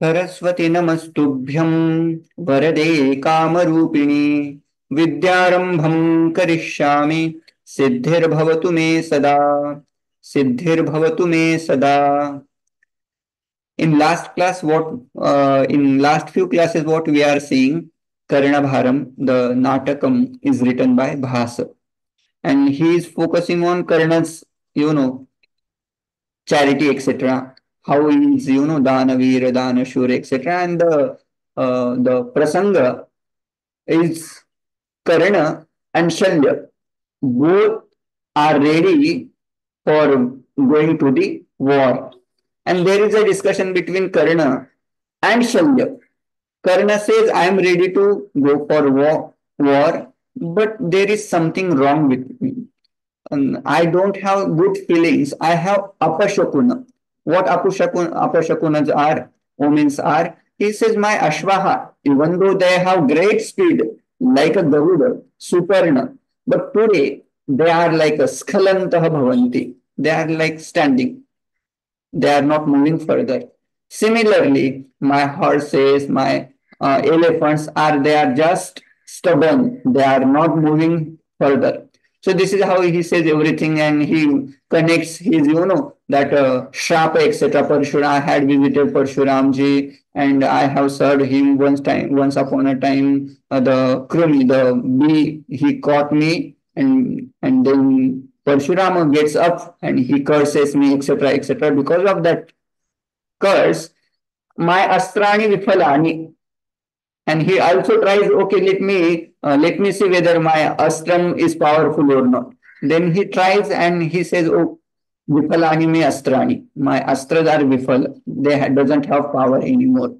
सरस्वती नमस्तुभ्यं वरदे कामरूपिणी विद्यारंभं करिष्यामि सिद्धिर्भवतु मे सदा सिद्धिर्भवतु मे सदा. In last class, in last few classes, what we are seeing, Karnabharam, the Natakam is written by Bhasa, and he is focusing on Karna's, charity, etc. How he is, Danavir, Danashur, etc. And the Prasanga is Karna and Shalya. Both are ready for going to the war. And there is a discussion between Karna and Shalya. Karna says, I am ready to go for war, but there is something wrong with me. I don't have good feelings. I have apashakuna. What apashakunas are, omens are? He says, my ashvaha, even though they have great speed, like a Garuda, Suparna, but today they are like a Skalantaha Bhavanti. They are like standing. They are not moving further. Similarly, my horses, my elephants they are just stubborn. They are not moving further. So this is how he says everything, and he connects his, that Shrapa, etc. Parshurama. I had visited Parshuramji, and I have served him once upon a time. The Krumi, the bee, he caught me, and then Parshurama gets up and he curses me, etc., etc. Because of that curse, my astrani vifalani, and he also tries, okay, let me see whether my astram is powerful or not. Then he tries and he says, oh, vifalani me astrani, my astras are vifal, doesn't have power anymore.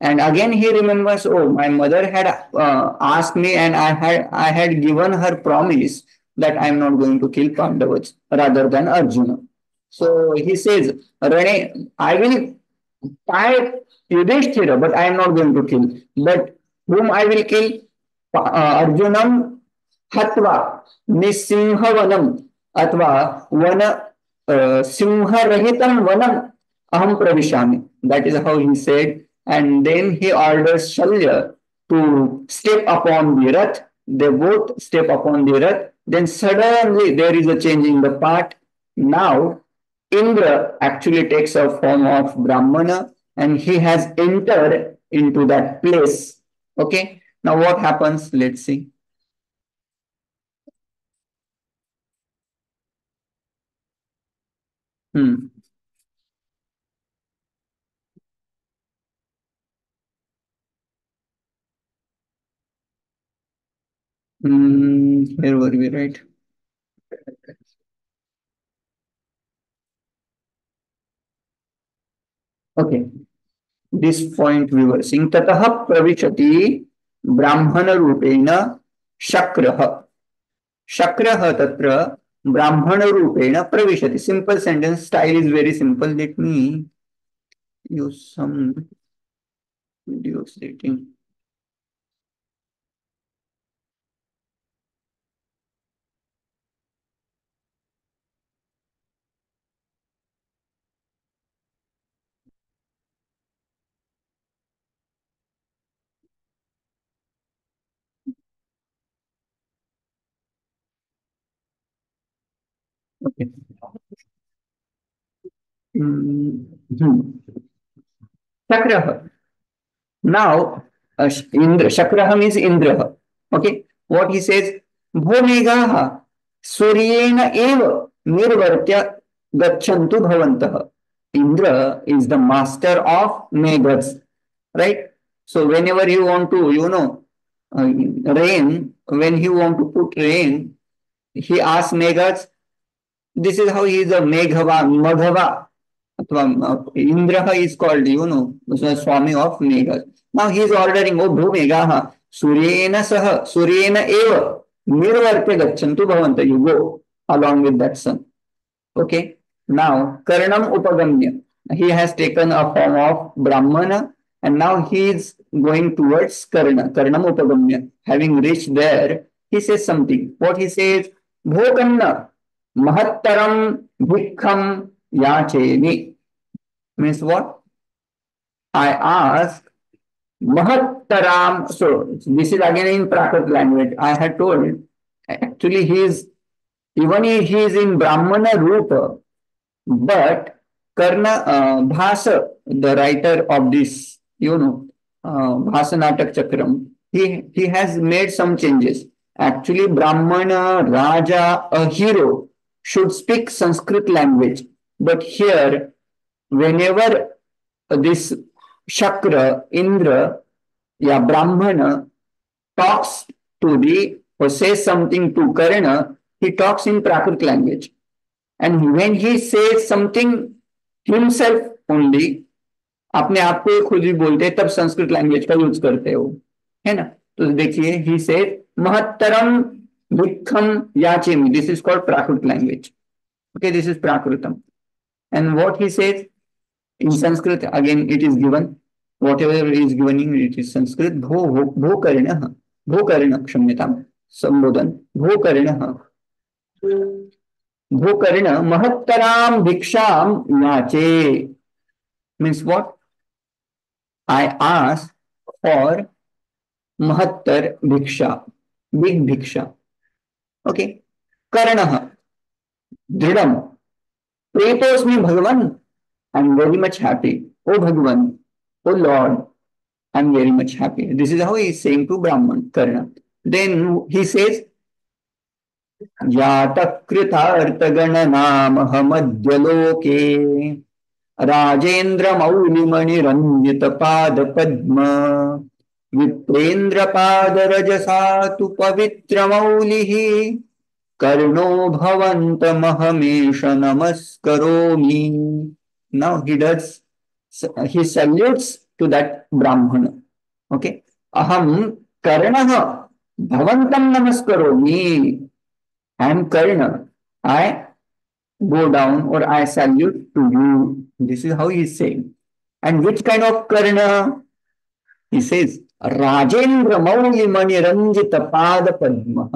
And again he remembers, oh, my mother had asked me, and I had given her promise that I am not going to kill Pandavas rather than Arjuna. So he says, Rane, I will tie Yudhishthira, but I am not going to kill. But whom I will kill? Arjunam hatva nisimhavanam atva vana simharahitam vanam aham pravishami. That is how he said. And then he orders Shalya to step upon the rath. They both step upon the rath. Then suddenly there is a change in the part. Now Indra actually takes a form of Brahmana, and he has entered into that place. Okay. Now what happens? Let's see. Hmm. Here were we, right? Okay. This point we were seeing. Tatah pravishati brahmana rupena shakrah. Shakrah tatra brahmana rupena pravishati. Simple sentence. Style is very simple. Let me use some video setting. Okay. Hmm. Shakrah. Now, Indra, Shakrah means Indra. Okay. What he says, Bhumegaha Suryena eva nirvartya gachantu bhavantah. Indra is the master of Meghas, right? So whenever you want to, rain, when he want to put rain, he asks Meghas. This is how he is a Madhava. Indra is called, the Swami of Meghas. Now he is ordering, oh Bhumegaha, Suryena Saha, Suryena Eva, Nirvarte Gachantu Bhavanta, you go along with that sun. Okay. Now, Karanam Upagamya. He has taken a form of Brahmana, and now he is going towards Karanam Upagamya. Having reached there, he says something. What he says, Bhoganna Mahattaram Bhikkam Yacheni. Means what? I asked Mahattaram. So this is again in Prakrit language. I had told actually he is even if he is in Brahmana Rupa, but Karna Bhasa, the writer of this, Bhasa Natak Chakram, he has made some changes. Actually, Brahmana, Raja, a hero should speak Sanskrit language. But here, whenever this Shakra, Indra, yeah, Brahmana talks to the or says something to Karna, he talks in Prakrit language. And when he says something himself only, अपने आप को खुद ही बोलते हैं, तब Sanskrit language का use करते हो, है ना? तो देखिए ही से महत्तरम दुखम याचेमि, this is called Prakrit language. Okay, this is prakritam. And what he says in Sanskrit, again it is given, whatever is given in it is Sanskrit. भो कर्ण, भो कर्ण क्षम्यतां, संबोधन भो कर्ण, भो कर्ण महत्तराम भिक्षाम याचे. Means what? I ask for Mahattar Bhiksha, big Bhiksha. Okay. Karanaha, Dridam, Pretosmi Bhagavan, I'm very much happy. Oh Bhagavan, oh Lord, I'm very much happy. This is how he is saying to Brahman, Karna. Then he says, Jatakritarthagananamahamadyaloke Rajendra Maulimaniranyita Viprendra पादरजसा तु पवित्रमौलिः कर्णो भवन्तमहमेष नमस्करोमि. Now he salutes to that Brahmana. Okay. Aham Karnaha Bhavantam Namaskaromi. I am Karna. I go down or I salute to you. This is how he is saying. And which kind of Karna? He says, Rajendra Mauli Mani Ranjita Pada Padma.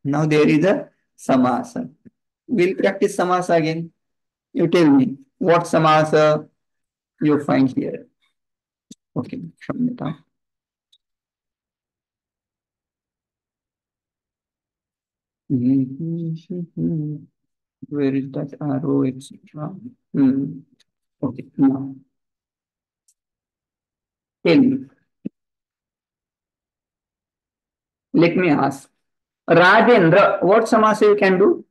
Now there is a samasa. We'll practice samasa again. You tell me what samasa you find here. Okay, Shamyata. Where is that arrow, etc.? Okay, now tell me. Let me ask. Rajendra, what samasa you can do?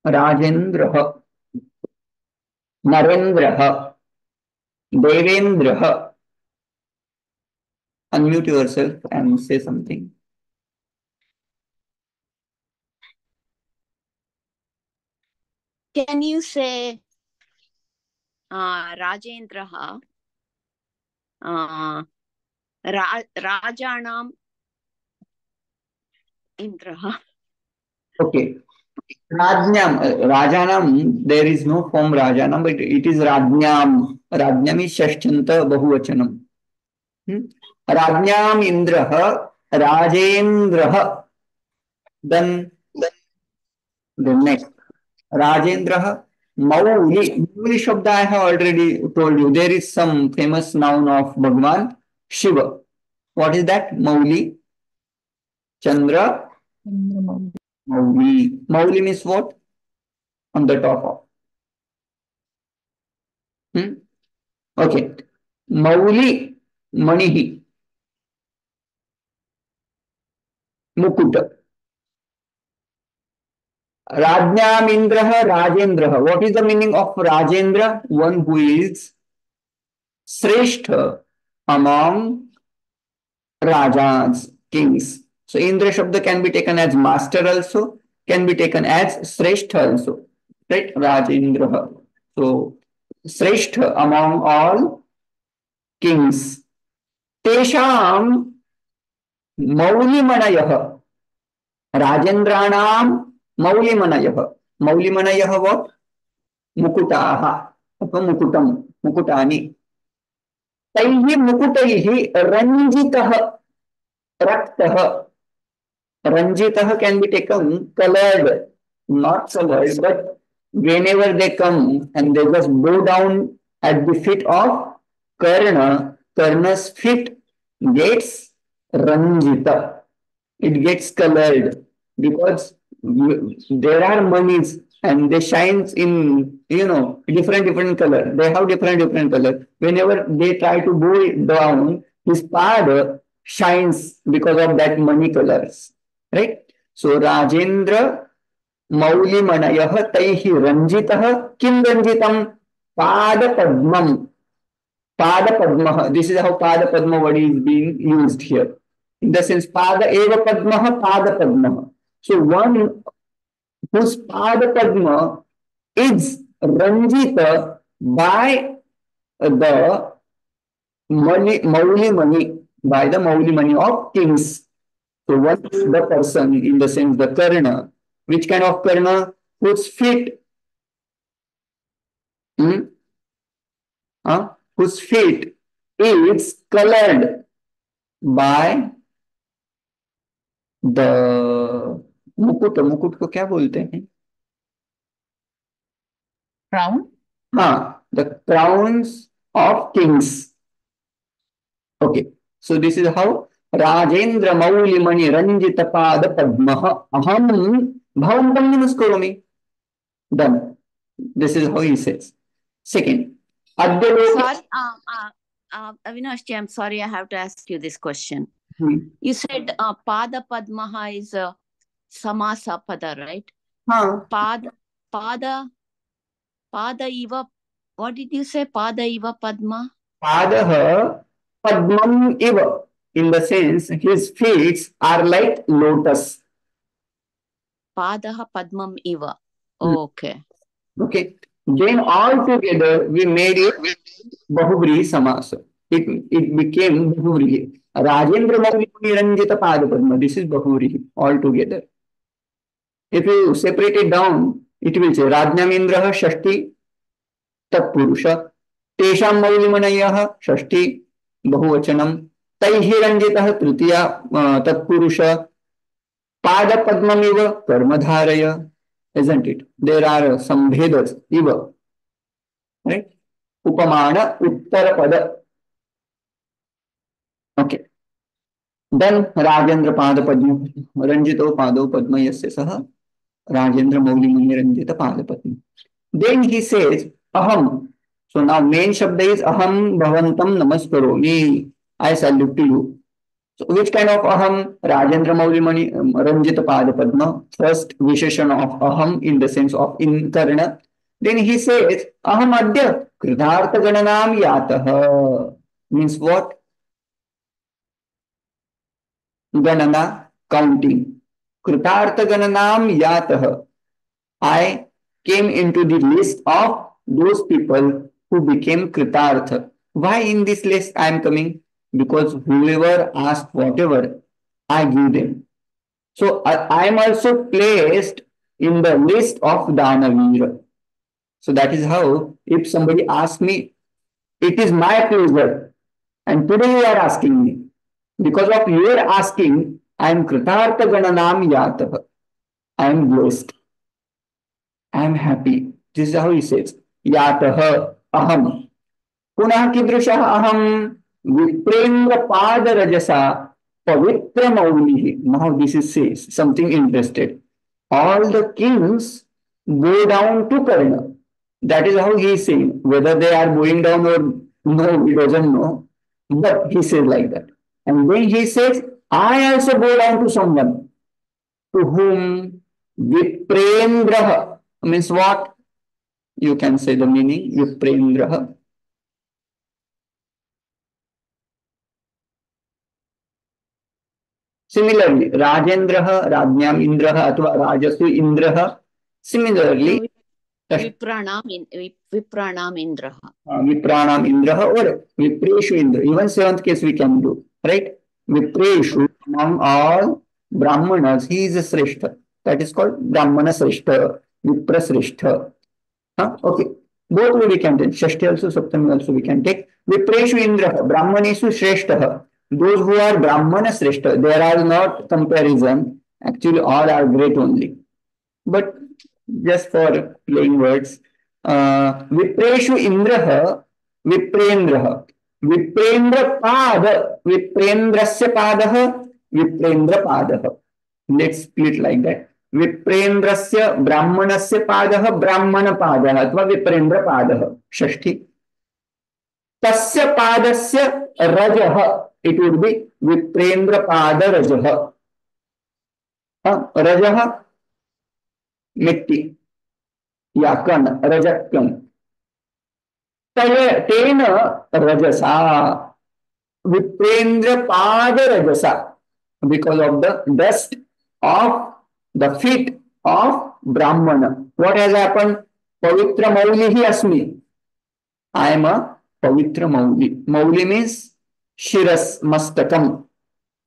Rajendra, Narendra, Devendra. Unmute yourself and say something. Can you say Rajendra, Rajanam Indra? Okay. Rajnyam, Rajanam, there is no form Rajanam, but it is Rajnyam. Rajnyam is Shashchanta Bahuvachanam. Rajnyam Indraha, Rajendraha. Then the next. Rajendraha, Mauli. Mauli Shabda I have already told you. There is some famous noun of Bhagwan Shiva. What is that? Mauli. Chandra. Mauli. Mauli means what? On the top of. Okay. Mauli Manihi. Mukuta. Rajnyam Indraha Rajendra. What is the meaning of Rajendra? One who is Sreshtha among Rajas, kings. So Indra Shabda can be taken as master also, can be taken as Sreshtha also. Right? Rajendra. So Sreshtha among all kings. Tesham Maulimanayah. Rajendranam Maulimanayah. Maulimanayah what? Mukutaha. Mukutam. Mukutani. तैः मुकुटैः रञ्जितः रक्तः Ranjitah can be taken colored, not colored, but whenever they come and they just bow down at the feet of Karna, Karna's feet gets Ranjita. It gets colored because there are monies and they shines in different color. They have different color. Whenever they try to bow it down, his pad shines because of that money colors, right? So Rajendra मौलिमणयः तैः रञ्जितः किं रञ्जितं पादपद्मम् Pada This is how Pada Padma word is being used here. In the sense, Pada Eva Padma, Pada Padma. So one whose Pada Padma is Ranjita by the Mauli Mani, by the Mauli Mani of kings. So what is the person in the sense the Karna? Which kind of Karna? Whose feet? Hmm? Whose feet is colored by the मुकुट मुकुट को क्या बोलते हैं Crown? हाँ the crowns of kings. Okay, so this is how Rajendra मौलिमणि Ranjit पाद पद्मः अहम भवन्तं नमस्करोमि. Done. This is how he says. Second, अद्य लोके Sorry, Avinash, I'm sorry, I have to ask you this question. You said Pada Padmaha is Samasa Pada, right? हाँ Pada Iva, what did you say? Pada Iva Padma? पादः पद्मम् इव, in the sense his feet are like lotus. Padaha Padmam Iva. Okay. Okay. Then all together we made it Bahubri Samasa. It became Bahubri. Rajendra Mauli Ranjita Padapadma. This is Bahubri all together. If you separate it down, it will say Rajnamindra Shashti Tatpurusha. Tesham Maulimanayah Shashti Bahuvachanam. Taihi Ranjitah Tritiya Tatpurusha. Padapadmamiva Karmadharaya. Isn't it? There are some Vedas, Iva. Right? Upamana Uttarapada. Okay. Then Rajendra Pada Padma. Ranjito Pado Padma Yasya Saha. Rajendra Mauli Muni Ranjita Pada Padma. Then he says, Aham. So now main Shabda is Aham Bhavantam Namaskaromi. I salute to you. So which kind of Aham? Rajendra Mauli Mani Ranjita Pada Padma. First Visheshan of Aham in the sense of in Karna. Then he says, Aham Adya Kridhartha Gananam Yataha. Means what? Ganana, counting. Kritartha Gananam Yataha. I came into the list of those people who became Kritartha. Why in this list I am coming? Because whoever asked whatever, I give them. So I am also placed in the list of Danavira. So that is how if somebody asks me, it is my pleasure. And today you are asking me. Because of your asking, I am Kritartha Gananam Yataha. I am blessed. I am happy. This is how he says. Yataha aham. Punah kidrushah aham viprendra pada rajasa pavitra maulihi. Now this is says something interesting. All the kings go down to Karna. That is how he is saying. Whether they are going down or no, he doesn't know. But he says like that. And then he says, I also go down to someone to whom Viprendra means what? You can say the meaning Viprendra. Similarly, Rajendra, Rajnyam Indra, Athva Rajasu Indra. Similarly, Vipranam Indra. Vipranam Indra or Vipreshu Indra. Even seventh case we can do, right? Vipreshu, among all Brahmanas, he is a Sreshta. That is called Brahmana Sreshta, Vipra Sreshta. Okay. Both way we can take. Shashti also, Saptami also we can take. Vipreshu Indra, Brahmaneshu Sreshta. Those who are Brahmana Sreshta, there are not comparison. Actually, all are great only. But just for playing words, Vipreshu Indraha, Viprendra. Viprendra Pada, Viprendrasya Padaha, Viprendra Padaha. Let's split like that. Viprendrasya Brahmanasya Padaha, Brahmana Padaha, अथवा Viprendra Padaha. षष्ठी. तस्य पादस्य रजः, it would be Viprendra Pada Rajah. रजः मिट्टी या कण, रजक कण. तेन रजसा, विप्रेंद्र पाद रजसा, because of the dust of the feet of Brahmana. What has happened? Pavitra Mauli asmi. I am a Pavitra Mauli. Mauli means Shiras Mastakam.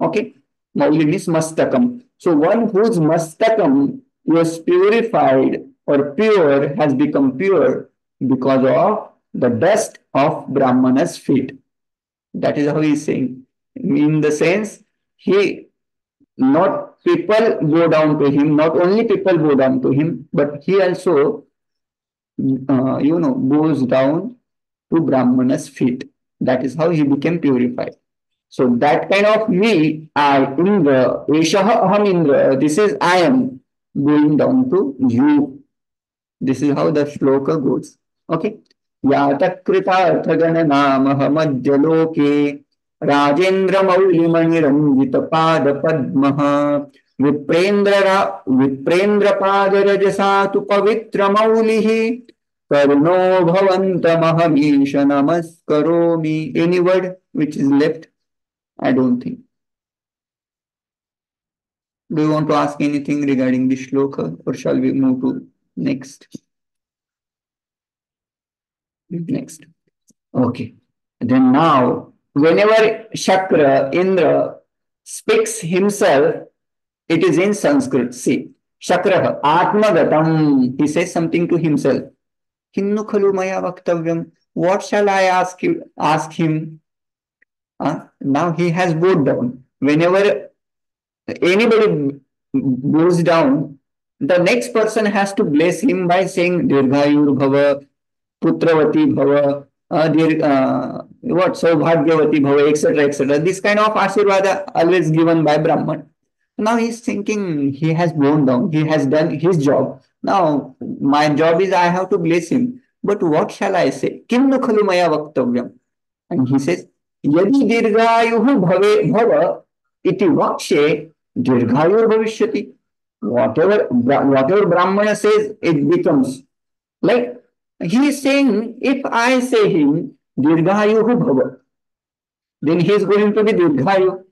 Okay? Mauli means Mastakam. So one whose Mastakam was purified or pure has become pure because of the dust of Brahmana's feet. That is how he is saying. In the sense, he, not people go down to him, not only people go down to him, but he also, goes down to Brahmana's feet. That is how he became purified. So that kind of me, I, Indra, Eshaha Aham Indra, this is I am going down to you. This is how the shloka goes. Okay. Yatakritaarthagana Rajendra Maulimaniranjita Pada Padmaha Viprendra Pada Rajasatu Pavitra Maulihi Karno Bhavantamahamisha Namaskaromi. Any word which is left? I don't think. Do you want to ask anything regarding this shloka, or shall we move to next? Next. Okay. Then now, whenever Shakra, Indra, speaks himself, it is in Sanskrit. See, Shakra, Atmagatam, he says something to himself. Hinnu khalu maya vaktavyam. What shall I ask him? Now he has bowed down. Whenever anybody bows down, the next person has to bless him by saying Dirghayur Bhava, Putravati Bhava, Saubhagyavati Bhava, etc., etc. This kind of Ashirvada always given by Brahman. Now he's thinking he has blown down, he has done his job. Now my job is I have to bless him. But what shall I say? Kinnu khalu maya vaktavyam. And he says, Yadi dirghayuhu bhava iti vakshe dirghayur bhavishyati. Whatever Brahmana says, it becomes. Like he is saying, if I say him dirghayuhu bhava, then he is going to be dirghayu.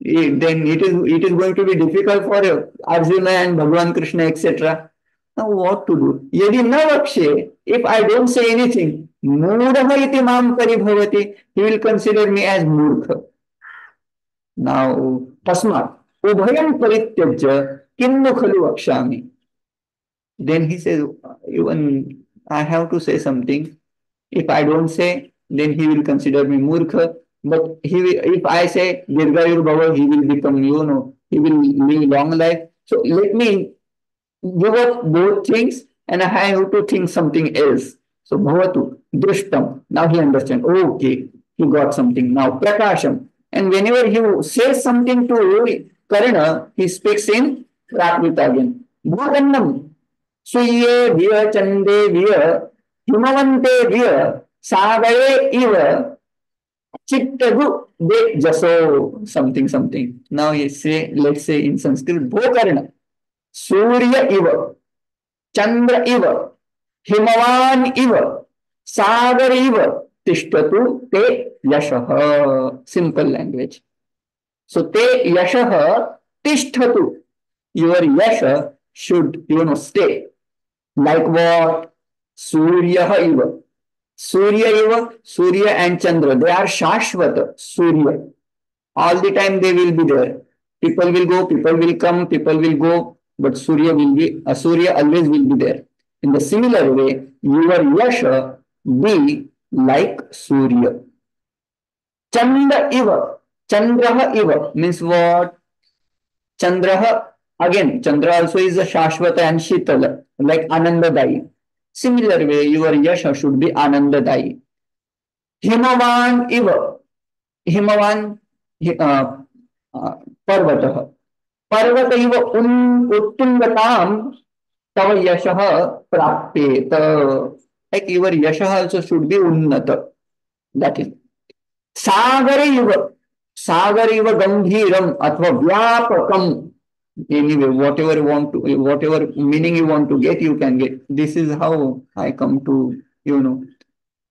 Then it is going to be difficult for Arjuna and Bhagavan Krishna, etc. Now what to do? Yadi na vakshe, if I don't say anything, Murha iti mam paribhavati, he will consider me as murkha. Now, tasmat, ubhayam parityajya kinnu khalu vakshami. Then he says, even I have to say something. If I don't say, then he will consider me murkha. But if I say Dirghayur Bhava, he will become, he will live long life. So let me give up both things and I have to think something else. So bhavatu, drishtam. Now he understands. Oh, okay, he got something. Now prakasham. And whenever he says something to Karna, he speaks in Prakrita again. Bhagannam. Suye viya chande viya himavante viya sagare iva chittagu de jaso something. Now let's say in Sanskrit, Bhokarna. Surya iva, Chandra iva, Himavan iva, Sagar iva, Tishtatu te yashaha. Simple language. So te yashaha tishtatu. Your yasha should, stay. Like what? Surya iva. Surya and Chandra, they are Shashvata, Surya. All the time they will be there. People will go, people will come, people will go. But Surya always will be there. In the similar way, your yasha be like Surya. Chandra iva means what? Chandraha, again, Chandra also is a Shashvata and Shitala, like Anandadayi. Similar way, your Yasha should be Anandadayi. Himavan Iva, Himavan uh, uh, Parvatah. Parvata iva uttungatam tava yashah prapyeta. Like your yashah also should be unnata. That is. Sagar iva gambhiram athva vyapakam. Anyway, whatever you want to, whatever meaning you want to get, you can get. This is how I come to,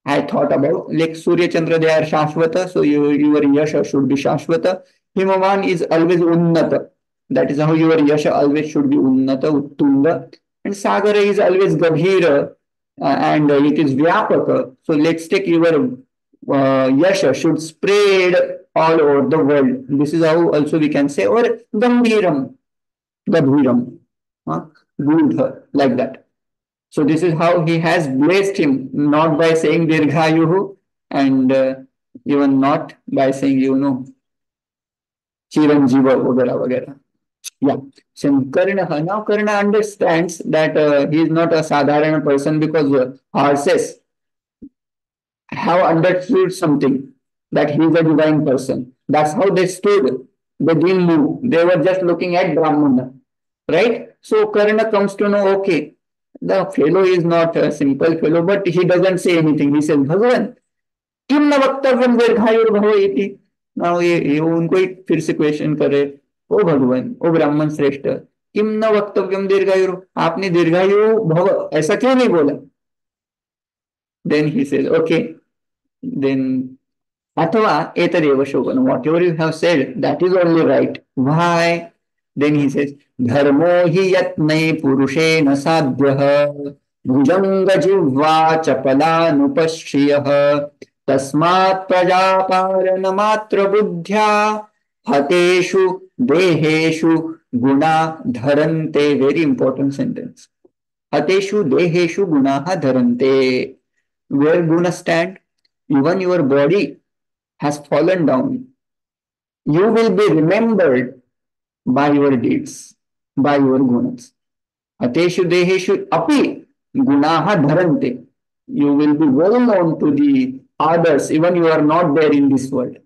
I thought about like Surya Chandra, they are Shashvata, so your Yasha should be Shashvata. Himavan is always Unnata. That is how your Yasha always should be Unnata, Uttunga. And Sagara is always Gabhira and it is Vyapaka. So let's take your Yasha should spread all over the world. This is how also we can say, or Gambhiram, Gabhiram, good, like that. So this is how he has blessed him, not by saying Dirghayuhu and even not by saying, Chiranjiva, vagara, vagara. Yeah. So Karna, now Karna understands that he is not a Sadharana person because horses have understood something, that he is a divine person. That's how they stood. They didn't move. They were just looking at Brahmana. Right? So Karna comes to know, okay, the fellow is not a simple fellow, but he doesn't say anything. He says, Bhagavan, किम न वक्तव्यम दीर्घायुर्भव इति. Now ये उनको एक फिर से question करे, ओ भगवान, ओ ब्राह्मण श्रेष्ठ, किम न वक्तव्यम दीर्घायु, आपने दीर्घायु भव ऐसा क्यों नहीं बोला? Then he says, okay, then अथवा एतदेव शोभनम, whatever you have said, that is only right. Why? Then he says, धर्मो हि यत्नै पुरुषेण साध्यः भुजंग जिह्वा चपलानुपश्रियः तस्मात् प्रजापालन मात्र बुद्ध्या हतेषु देहेषु गुणा धरन्ते. Very important sentence. हतेषु देहेषु गुणाः धरन्ते. Where guna stand? Even your body has fallen down. You will be remembered by your deeds, by your gunas. Ateshu deheshu api gunaha dharante. You will be well known to the others, even you are not there in this world.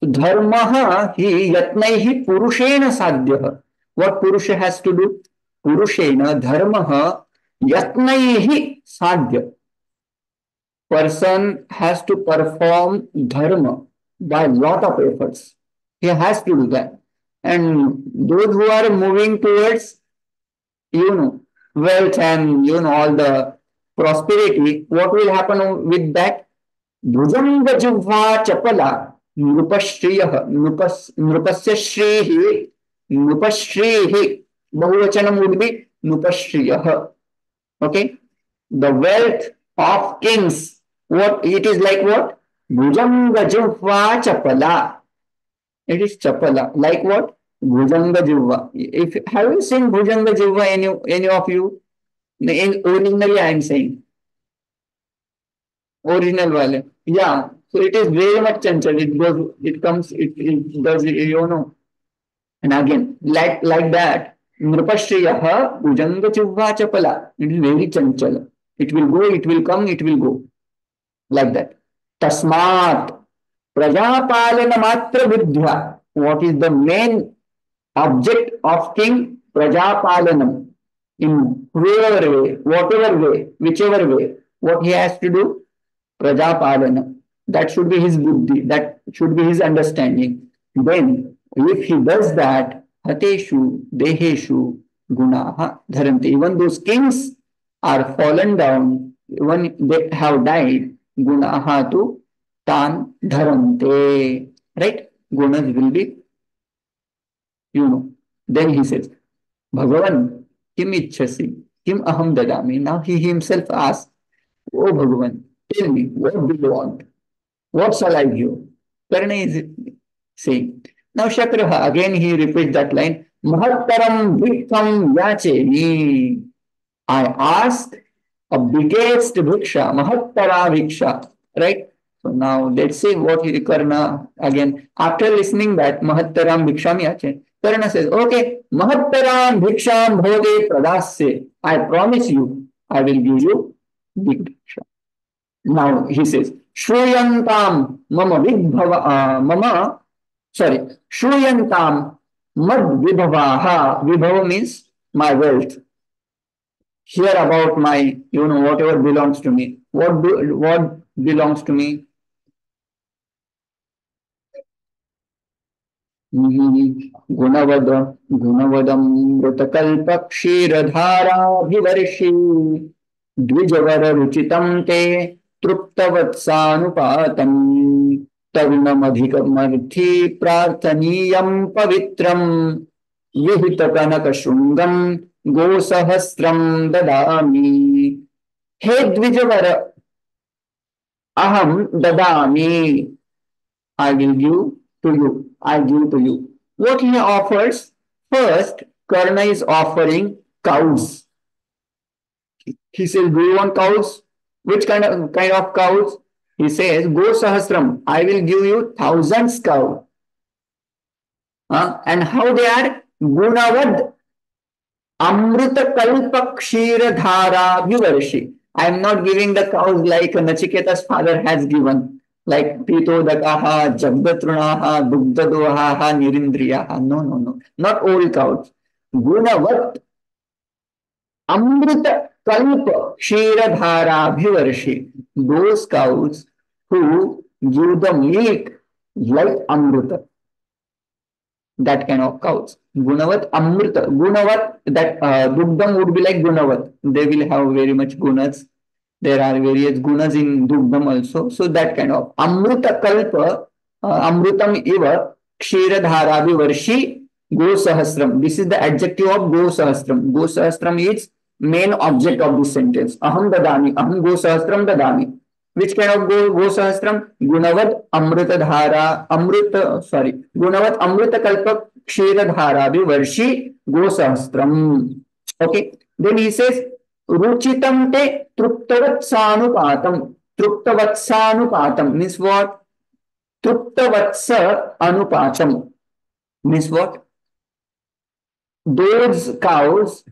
Dharmaha hi yatnaihi purushena sadhyaha. What Purusha has to do? Purushena dharmaha yatnaihi sadhya. Person has to perform dharma by lot of efforts. He has to do that. And those who are moving towards, wealth and, all the prosperity, what will happen with that? Bhujanga jivva chapala nrupashriyaha. Nrupasya shrihi. Nrupashrihi. Bahuvachanam would be nrupashriyaha. Okay? The wealth of kings. What it is like what? Bhujanga jivva chapala. It is chapala. Like what? Bhujanga jivva. If have you seen Bhujanga jivva, any of you? Originally I am saying. Original wale. Yeah. So it is very much chanchal. It goes, it comes, it does, And again, like that. Nrupashriyaha Bhujanga jivva chapala. It is very chanchal. It will go, it will come, it will go. Like that. Tasmat Prajapalana matra buddhya. What is the main object of king? Prajapalanam. In whatever way, whatever way, whichever way, what he has to do? Prajapalanam. That should be his buddhi. That should be his understanding. Then, if he does that, hateshu, deheshu, gunaha, dharanti. Even those kings are fallen down, when they have died, gunaha tu tan dharante. Right? Gunas will be, Then he says, Bhagavan, kim ichhasi, kim aham dadami. Now he himself asks, oh Bhagavan, tell me, what do you want? What shall I give? Karna is saying. Now Shakraha, again he repeats that line, Mahattaram bhikkham yacheni. I ask a biggest bhiksha, Mahattara bhiksha. Right? So now let's see what he Karna again. After listening that Mahattaram bhiksham yache, Karna says, okay, Mahattaram Bhiksham Bhoge Pradasya. I promise you, I will give you big bhiksha. Now he says, Shruyantam Mama Vibhava Mama, sorry, Shruyantam Mad Vibhavaha. Vibhava means my wealth. Hear about my, whatever belongs to me. What belongs to me? गुणवद गुणवदमृतकल्प क्षीरधाराभिवर्षि द्विजवर रुचितं ते तृप्तवत्सानुपातं तरुणमधिकमर्थी प्रार्थनीयं पवित्रं विहितकनकशृङ्गं गोसहस्रं ददामि। हे द्विजवर अहं ददामि, I will give to you. I give to you. What he offers? First, Karna is offering cows. He says, do you want cows? Which kind of cows? He says, Go Sahasram. I will give you thousands cow. And how they are? Gunavad Amrita Kalpa Kshira Dhara Vivarshi. I am not giving the cows like Nachiketa's father has given. Like Pitodakaha, Jagdatrunaha, Dugdadohaha, Nirindriyaha. No. Not all cows. Gunavat Amrita Kalpa Kshiradhara Bhivarshi. Those cows who give the milk like Amrita. That kind of cows. Gunavat Amrita. Gunavat, that Dugdam would be like Gunavat. They will have very much gunas. There are various gunas in Dugdam also. So that kind of Amrita Kalpa, Amrutam Iva, Kshiradhara Vivarshi, Go Sahasram. This is the adjective of Go Sahasram. Go Sahasram is main object of this sentence. Aham Dadami, Aham Go Sahasram Dadami. Which kind of Go Sahasram? Gunavat Amrita Dhara, Gunavat Amrita Kalpa Kshiradhara Vivarshi, Go Sahasram. Okay. Then he says, Ruchitam te truptavatsanupatam. Truptavatsanupatam means what? Truptavatsa anupatam means what? Those cows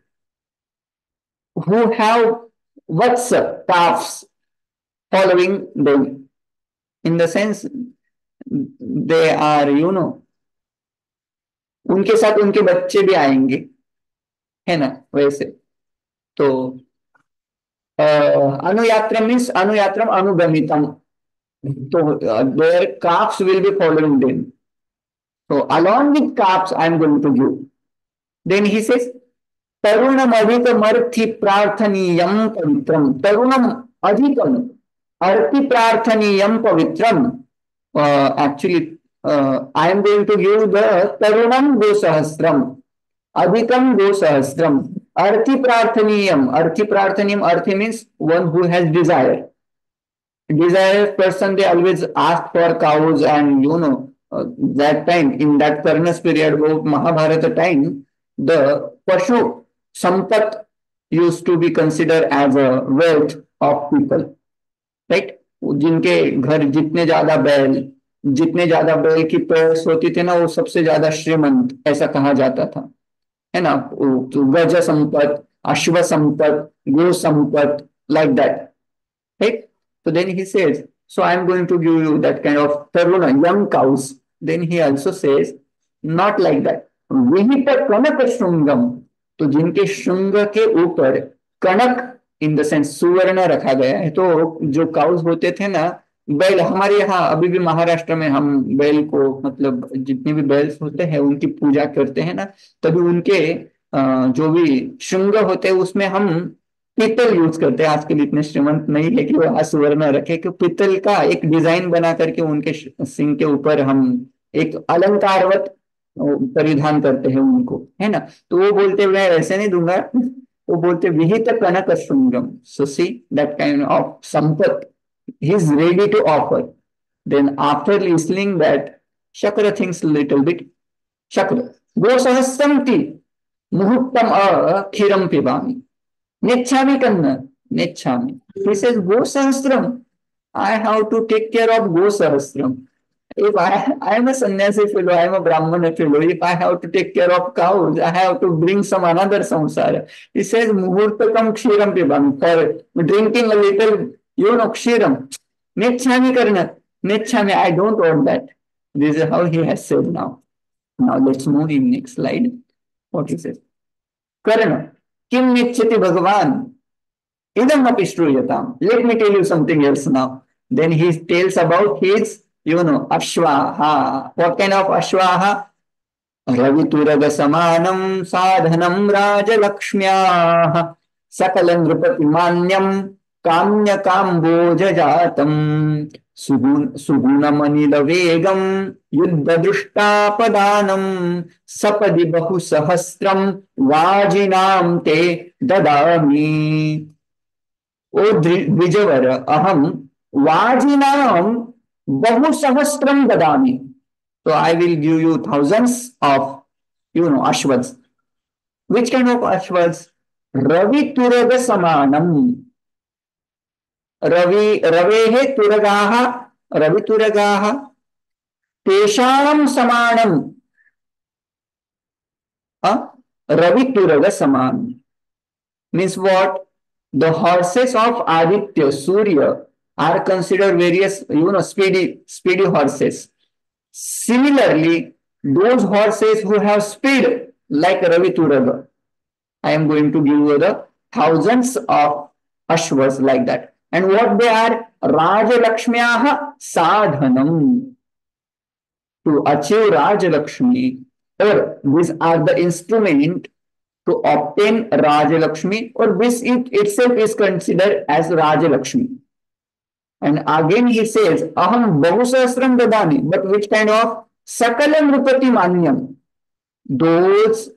who have vatsa, calves, following them. In the sense, they are, उनके साथ उनके बच्चे भी आएंगे, है ना, वैसे. तो अनुयात्रम means अनुयात्रम अनुगमितम. So their calves will be following them. So along with calves, I am going to give. Then he says, Tarunam adhikam arthi prarthaniyam pavitram. Tarunam adhikam arthi prarthaniyam pavitram. Actually, I am going to give the Tarunam Go Sahasram. Adhikam Go Sahasram. Arthi Prarthaniyam. Arthi Prarthaniyam. Arthi means one who has desire. Desirous person, they always ask for cows, and that time, in that Karna's period of Mahabharata time, the Pashu Sampat used to be considered as a wealth of people. Right? जिनके घर जितने ज्यादा बैल की पैस होती थी ना, वो सबसे ज्यादा श्रीमंत ऐसा कहा जाता था, है ना. गज संपत, अश्व संपत, गो Sampat, like that. Right? So then he says, so I am going to give you that kind of taruna, young cows. Then he also says, not like that. Vihita kanaka shungam. तो जिनके शुंग के ऊपर कनक इन द सेंस सुवर्ण रखा गया है. तो जो काउस होते थे ना, बैल, हमारे यहाँ अभी भी महाराष्ट्र में हम बैल को, मतलब जितने भी बैल्स होते हैं उनकी पूजा करते हैं ना, तभी उनके जो भी शुंग होते हैं उसमें हम पीतल यूज करते हैं. आजकल इतने श्रीमंत नहीं है कि वो सुवर्ण रखे, कि पीतल का एक डिजाइन बना करके उनके सिंह के ऊपर हम एक अलंकारवत परिधान करते हैं उनको, है ना. तो वो बोलते मैं वैसे नहीं दूंगा, वो बोलते विहित कनक शुंगम. So see that kind of संपत he is ready to offer. Then after listening that, Shakra thinks a little bit. Shakra, Go Sahasramti Muhuttam Khiram Pibami. Nechami Kanna. Nechami. He says, Go Sahasram. I have to take care of Go Sahasram. If I am a sannyasi fellow, I am a brahmana fellow. If I have to take care of cows, I have to bring some another samsara. He says, muhurtakam kshiram pibam, for drinking a little, kshiram. Nechami karna. Nechami, I don't want that. This is how he has said now. Now let's move in next slide. What he says. Karna. Kim nichati bhagavan. Idam api shruyatam. Let me tell you something else now. Then he tells about his, Ashwaha. What kind of Ashwaha? Ravituraga samanam sadhanam rajalakshmyah sakalam nrupati manyam kamya kamboja jatam sugunamanilavegam vegam yuddha drishtapadanam sapadi bahu sahasram vajinam te dadami. O Dvijavar, aham vajinam bahu sahasram dadami. So I will give you thousands of, ashwas. Which kind of ashwas? Ravi turaga samanam. Ravehe turagaha, ravi turagaha, tesham samanam. Ravi turaga samanam. Means what? The horses of Aditya, Surya, are considered various, speedy horses. Similarly, those horses who have speed, like Ravi Turaga, I am going to give you the thousands of ashwas like that. And what they are? Rajalakshmyaha sadhanam. To achieve Rajalakshmi, or these are the instrument to obtain Rajalakshmi, or this itself is considered as Rajalakshmi. And again he says, aham bahusasram dadami, but which kind of? Sakalam rupati manyam. Those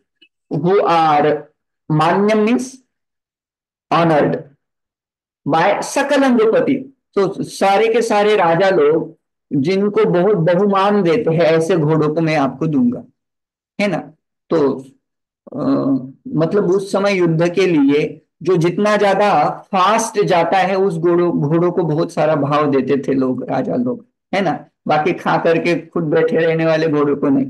who are, manyam means honored, by sakalam rupati. तो सारे के सारे राजा लोग जिनको बहुत बहुमान देते हैं, ऐसे घोड़ों को मैं आपको दूंगा, है ना. तो मतलब उस समय युद्ध के लिए जो जितना ज्यादा फास्ट जाता है, उस घोड़ों को बहुत सारा भाव देते थे लोग, राजा लोग, है ना. बाकी खा करके खुद बैठे रहने वाले घोड़ों को नहीं.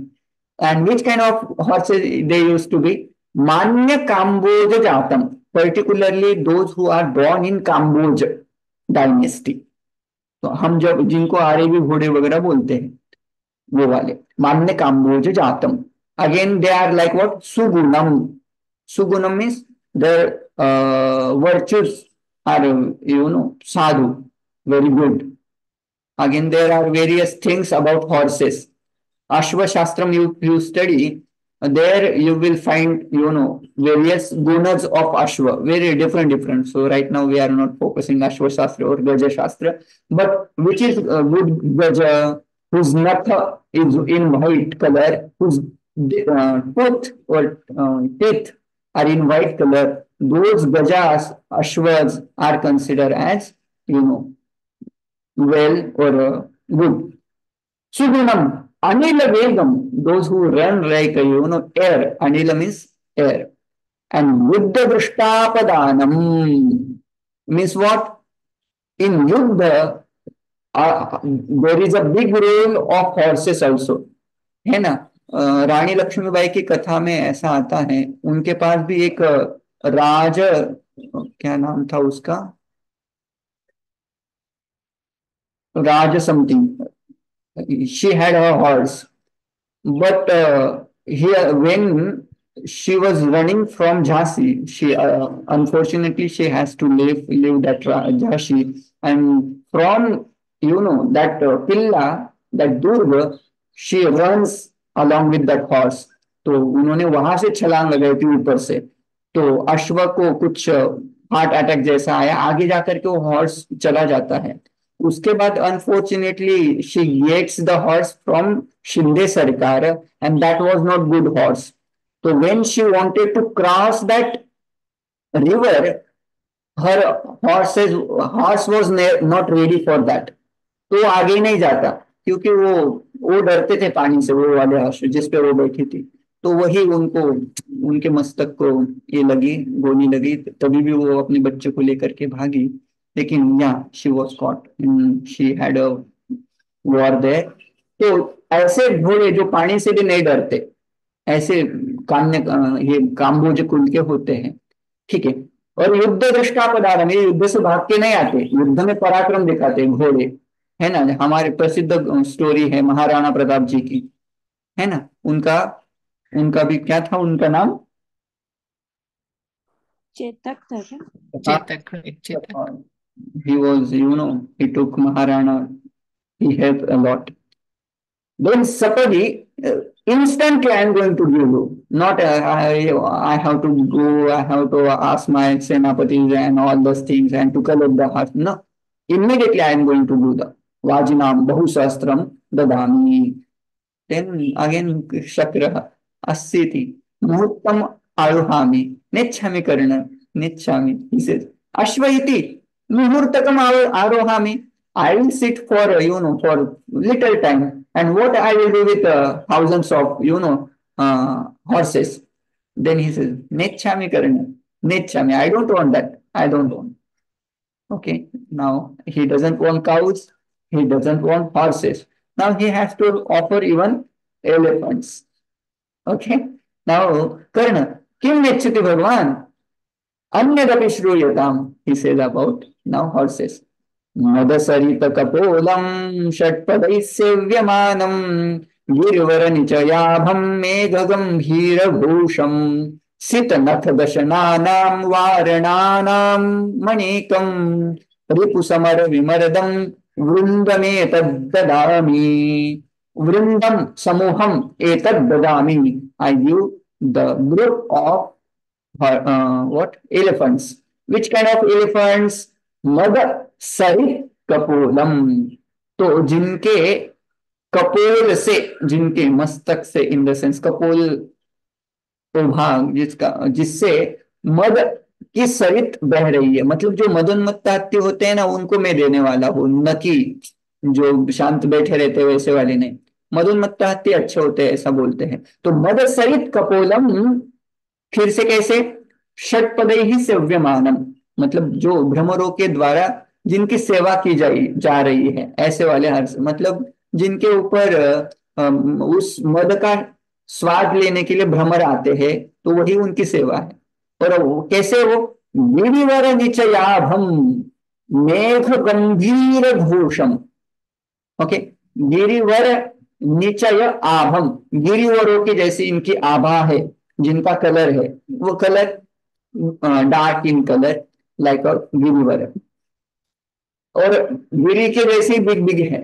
And which kind of horses they used to be? मान्य काम्बोज जातम, particularly those who are born in Kamboja dynasty. तो हम जब जिनको आरबी घोड़े वगैरह बोलते हैं, वो वाले मान्य काम्बोज जातम. Again, they are like what? Sugunam. Sugunam means their virtues are, sadhu, very good. Again, there are various things about horses. Ashwa Shastram you study, there you will find, various gunas of Ashwa, very different. So right now we are not focusing Ashwa Shastra or Gaja Shastra, but which is a good Gaja, whose natha is in white color, whose tooth or teeth are in white color, those gajas, ashwas are considered as, well or good. Sugunam, anila vegam, those who run like, air. Anila means air. And yuddha drishtapadanam means what? In yuddha, there is a big role of horses also, है ना. रानी लक्ष्मीबाई की कथा में ऐसा आता है, उनके पास भी एक राज, क्या नाम था उसका, राज something. she had her horse, but here when she was running from Jhansi, she unfortunately she has to leave that Jhansi, and from that Pilla, that Durga, she runs along with that horse. तो उन्होंने वहां से छलांग लगाई थी ऊपर से, तो अश्व को कुछ हार्ट अटैक जैसा आया, आगे जाकर के वो हॉर्स चला जाता है. उसके बाद unfortunately she gets the horse from Shinde सरकार, and that was not good horse. तो when she wanted to cross that river, her horse was not ready for that. तो आगे नहीं जाता, क्योंकि वो डरते थे पानी से, वो वाले हर्ष जिस पे वो बैठी थी. तो वही उनको, उनके मस्तक को ये लगी, गोली लगी, तभी भी वो अपने बच्चे को लेकर के भागी. लेकिन she was caught, she had a war there, तो ऐसे घोड़े जो पानी से भी नहीं डरते, ऐसे कान्य ये काम्बोज कुल के होते हैं, ठीक है। और युद्ध दृष्टा पदार्थ, ये युद्ध से भाग के नहीं आते, युद्ध में पराक्रम दिखाते हैं घोड़े, है ना। हमारे प्रसिद्ध स्टोरी है महाराणा प्रताप जी की, है ना। उनका उनका भी क्या था उनका नाम? चेतक था क्या? Chetak, Chetak. He was, he took Maharana, he helped a lot. Then Sapadi, instantly I am going to give you. Not I have to go, I have to ask my senapatis and all those things and to collect the heart. No, immediately I am going to do the Vajinam Bahusastram Dadami. Then again Shakra Asiti Muhuttam Aruhami Nechami Karana Nechami. He says Ashvaiti Muhurtakam Arohami. I will sit for for little time, and what I will do with thousands of horses. Then he says Nechami Karana Nechami. I don't want that. I don't want. Okay. Now he doesn't want cows. He doesn't want horses. Now he has to offer even elephants. Okay. Now Karna, Kim Nechati Bhagwan? Anyadapi Shruyatam, he says about now horses. Madasarita Kapolam Shatpadai Sevyamanam Girvara Nichayabham Megagambhira Bhusham Sitanath Dashananam Varananam Manikam Ripusamara Vimaradam Vrundame Tadadami Vrundam Samuham Etad Dadami. I give the group of what? Elephants. Which kind of elephants? मद सरित कपोलम। तो जिनके कपोल से, जिनके मस्तक से, in the sense कपोल तो भाग जिससे मद की सरित बह रही है, मतलब जो मदोन्मत्त हाथी होते हैं ना उनको मैं देने वाला हूँ, न कि जो शांत बैठे रहते वैसे वाले नहीं। मदोन्मत्त हाथी अच्छे होते हैं ऐसा बोलते हैं। तो मद सरित कपोलम, फिर से कैसे? षटपदे ही सेव्यमानम, मतलब जो भ्रमरों के द्वारा जिनकी सेवा की जा रही है, ऐसे वाले हर्ष, मतलब जिनके ऊपर उस मद का स्वाद लेने के लिए भ्रमर आते हैं, तो वही उनकी सेवा है। और वो कैसे? वो गिरिवर निचयाभम मेघ गंभीर घोषम। ओके, गिरिवर निचय आभम, गिरिवरों की जैसी इनकी आभा है, जिनका कलर है वो colour dark in colour like Girivar, और गिरी के जैसी बिग बिग है।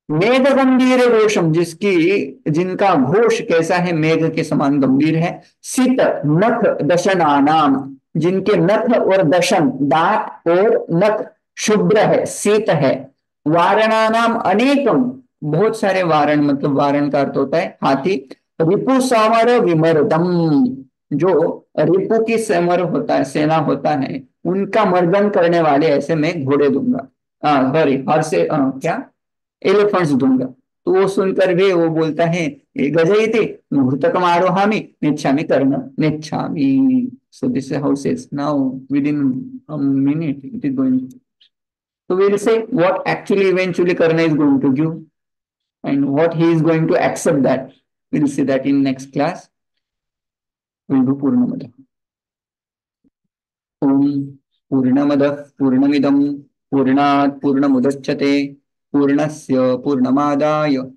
मेघ गंभीर घोषम, जिनका घोष कैसा है? मेघ के समान गंभीर है। सित नख दशनानाम, जिनके नख और दशन, दांत और नख शुभ्र है, शीत है। वारणानाम अनेकम, बहुत सारे वारण, मतलब वारण का अर्थ होता है हाथी। रिपु समर विमर्दम, जो रिपु की समर होता है, सेना होता है, उनका मर्दन करने वाले ऐसे मैं घोड़े दूंगा, सॉरी हर्षे, क्या एलिफेंट्स दूंगा। तो वो सुनकर भी वो बोलता है गजयति मुहूर्तकम आरोहामि नेच्छामि कर्ण नेच्छामि। So this is how it says. Now within a minute it is going. So we will say what actually eventually Karna is going to give and what he is going to accept that. We will see that in next class. We will do Purnamada. Om Purnamada Purnamidam Purnat Purnamudachyate Purnasya Purnamadaya